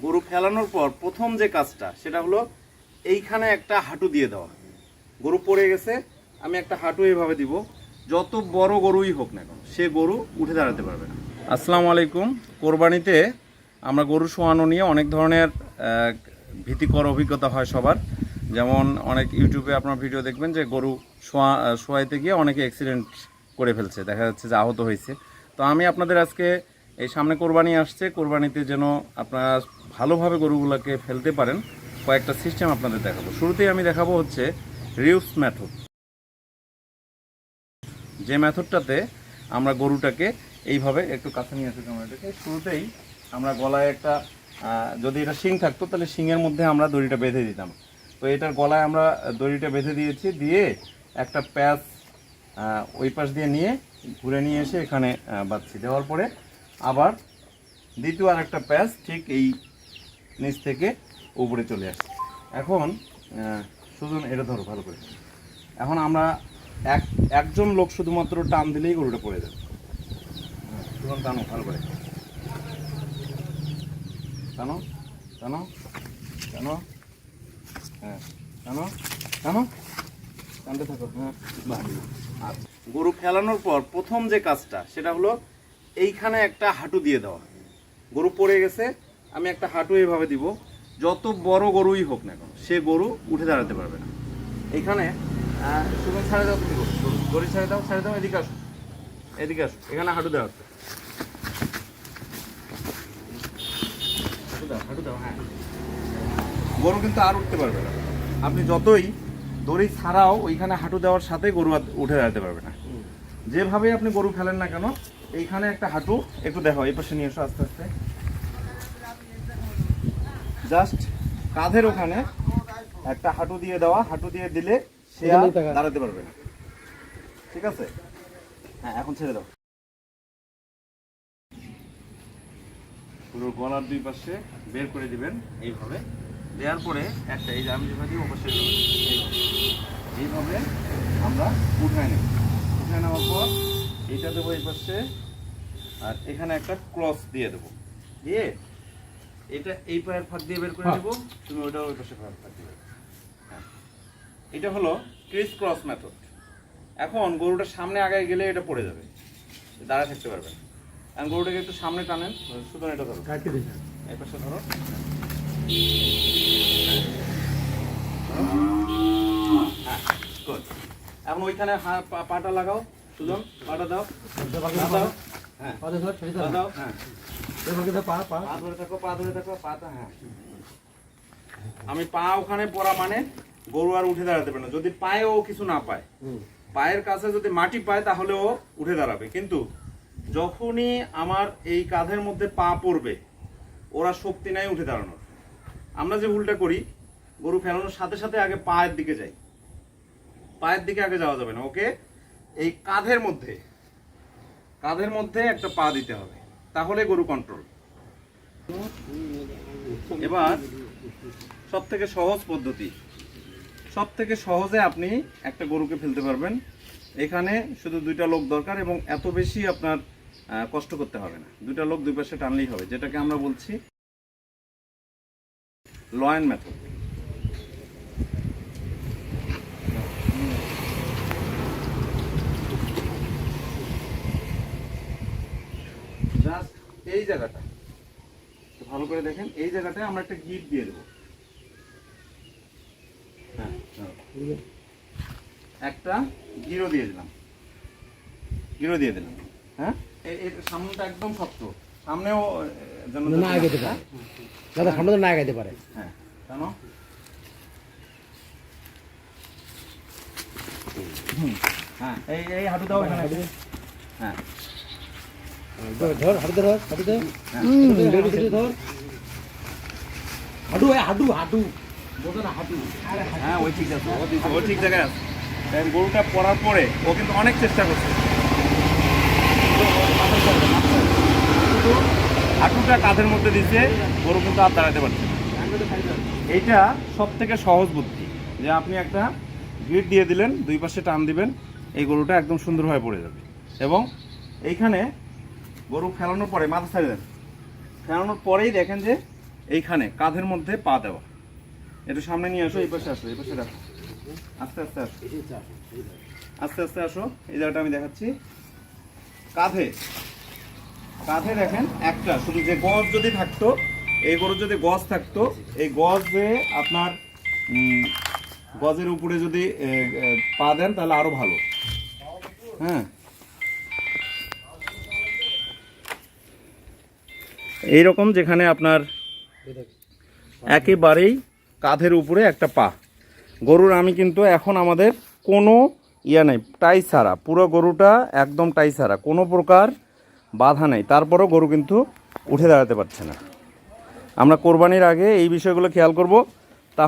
গরু ফেলানোর পর প্রথম যে কাজটা সেটা হলো এইখানে একটা হাঁটু দিয়ে দেওয়া। গরু পড়ে গেছে, আমি একটা হাঁটু এইভাবে দিব, যত বড় গরুই হোক না কেন সে গরু উঠে দাঁড়াতে পারবে না। আসসালামু আলাইকুম। কোরবানিতে আমরা গরু শোয়ানো নিয়ে অনেক ধরনের ভীতিকর অভিজ্ঞতা হয় সবার। যেমন অনেক ইউটিউবে আপনার ভিডিও দেখবেন যে গরু শোয়াইতে গিয়ে অনেকে অ্যাক্সিডেন্ট করে ফেলছে, দেখা যাচ্ছে যে আহত হয়েছে। তো আমি আপনাদের আজকে এই সামনে কোরবানি আসছে, কোরবানিতে যেন আপনারা ভালোভাবে গরুগুলোকে ফেলতে পারেন কয়েকটা সিস্টেম আপনাদের দেখাবো। শুরুতেই আমি দেখাবো হচ্ছে রিউস মেথড। যে মেথডটাতে আমরা গরুটাকে এইভাবে একটু কাছে নিয়ে আসি ক্যামেরাটাকে। শুরুতেই আমরা গলায় একটা যদি এটা শিং থাকতো তাহলে শিংয়ের মধ্যে আমরা দড়িটা বেঁধে দিতাম। তো এটার গলায় আমরা দড়িটা বেঁধে দিয়েছি, দিয়ে একটা প্যাচ ওই পাশ দিয়ে নিয়ে ঘুরে নিয়ে এসে এখানে বাঁধছি। দেওয়ার পরে আবার দ্বিতীয় আর একটা প্যাচ ঠিক এই নিচ থেকে উপরে চলে আসছে। এখন শুধু এটা ধরো ভালো করে। এখন আমরা একজন লোক শুধুমাত্র টান দিলেই গরুটা পড়ে যাবে। তখন টানো ভালো করে, টানো টানো টানো, হ্যাঁ টানো টানো, টানতে থাকো। হ্যাঁ, আচ্ছা। গরু ফেলানোর পর প্রথম যে কাজটা সেটা হলো এইখানে একটা হাঁটু দিয়ে দেওয়া। গরু পড়ে গেছে, আমি একটা হাঁটু এইভাবে দিব, যত বড় গরুই হোক না কেন সে গরু উঠে দাঁড়াতে পারবে না। এইখানে শুধু ছাড়ে দাও, তুমি গরু ছেড়ে দাও, ছেড়ে দাও, এদিকে আসো, এদিকে আসো, এখানে হাঁটু দেওয়া হচ্ছে, হাঁটু দাও, হাঁটু দাও। হ্যাঁ, গরু কিন্তু আর উঠতে পারবে না। আপনি যতই দড়ি ছাড়াও ওইখানে হাঁটু দেওয়ার সাথে গরু উঠে দাঁড়াতে পারবে না। যেভাবে আপনি গরু ফেলেন না কেন, এইখানে একটা হাঁটু একটু দেখো, এই পাশে নিয়ে এসো আস্তে আস্তে, জাস্ট কাঁধের ওখানে একটা হাঁটু দিয়ে দেওয়া। হাঁটু দিয়ে দিলে সে আর দাঁড়াতে পারবে না। ঠিক আছে? হ্যাঁ, এখন ছেড়ে দাও। পুরো গলার দুই পাশে বের করে দিবেন এইভাবে। দেওয়ার পরে একটা এই যে আমি যেভাবে দিই অবশ্যই এইভাবে আমরা উঠায় নেব। উঠায় নেওয়ার পর এইটা দেবো এই পাশে, আর এখানে একটা ক্রস দিয়ে দেবো। দিয়ে এটা এই পায়ের ফাঁক দিয়ে বের করে দেবো, তুমি ওইটা ওই পাশে ফাঁক দিয়ে। হ্যাঁ, এটা হলো ক্রিস ক্রস মেথড। এখন গরুটার সামনে আগায় গেলে এটা পড়ে যাবে, দাঁড়ায় থাকতে পারবে না। এখন গরুটাকে একটু সামনে টানেন, শুধু এটা ধরো, এই পাশে ধরো। হ্যাঁ, গুড। এখন ওইখানে পাটা লাগাও, সুজন পাটা দাও, দাও। হ্যাঁ, দাও। হ্যাঁ, পা ধরে থাকো, পা ধরে থাকো, পাটা। হ্যাঁ, আমি পা ওখানে পড়া মানে গরু আর উঠে দাঁড়াতে পারে না। যদি পায়েও কিছু না পায়, পায়ের কাছে যদি মাটি পায় তাহলে ও উঠে দাঁড়াবে। কিন্তু যখনই আমার এই কাঁধের মধ্যে পা পড়বে, ওরা শক্তি নাই উঠে দাঁড়ানোর। আমরা যে ভুলটা করি, গরু ফেলানোর সাথে সাথে আগে পায়ের দিকে যাই। পায়ের দিকে আগে যাওয়া যাবে না, ওকে এই কাঁধের মধ্যে একটা পা দিতে হবে, তাহলে গরু কন্ট্রোল। এবার সব থেকে সহজ পদ্ধতি, সব থেকে সহজে আপনি একটা গরুকে ফেলতে পারবেন। এখানে শুধু দুইটা লোক দরকার এবং এত বেশি আপনার কষ্ট করতে হবে না। দুইটা লোক দুই পাশে টানলেই হবে, যেটাকে আমরা বলছি লয়েন মেথড। জাস্ট এই জায়গাটা ভালো করে দেখেন, এই জায়গাটায় আমরা একটা গিট দিয়ে দেবো। হ্যাঁ, একটা গিরো দিয়ে দিলাম, হ্যাঁ, সামনেটা একদম শক্ত, সামনেও যেন না আগাইতে পারে, দাদা সামনে না আগাইতে পারে। হ্যাঁ, কেন? হ্যাঁ, এই হাঁটু দাও এখানে। হ্যাঁ, ধর হাঁটু ধর, হাঁটু ধর, ধর হাঁটু, হাঁটু হাঁটু বোঝো না, হাঁটু। হ্যাঁ, ওই ঠিক আছে, ও ঠিক জায়গায় আছে। গরুটা পড়ার পরে ও কিন্তু অনেক চেষ্টা করছে, হাঁটুটা কাঁধের মধ্যে দিচ্ছে, গরু কিন্তু আর দাঁড়াতে পারছে না। এইটা সব থেকে সহজ বুদ্ধি, যে আপনি একটা গিট দিয়ে দিলেন, দুই পাশে টান দিবেন, এই গরুটা একদম সুন্দরভাবে পড়ে যাবে। এবং এইখানে গরু ফেলানোর পরে মাথা ছাড়ে দেন, ফেলানোর পরেই দেখেন যে এইখানে কাঁধের মধ্যে পা দেওয়া। একটু সামনে নিয়ে আসো, এই পাশে আসো, এই পাশে রাখো, আস্তে আস্তে আসো, আস্তে আস্তে আসো। এই জায়গাটা আমি দেখাচ্ছি। কাঁধে কাঁধে দেখেন একটা শুধু যে গজ যদি থাকতো, এই গরুর যদি গজ থাকতো, এই গজে আপনার গজের উপরে যদি পা দেন তাহলে আরো ভালো। হ্যাঁ, এইরকম যেখানে আপনার একেবারেই কাঁধের উপরে একটা পা। গরুর আমি কিন্তু এখন আমাদের কোনো ইয়া নেই, টাই ছাড়া, পুরো গরুটা একদম টাই ছাড়া, কোনো প্রকার বাধা নেই, তারপরও গরু কিন্তু উঠে দাঁড়াতে পারছে না। আমরা কোরবানির আগে এই বিষয়গুলো খেয়াল করব।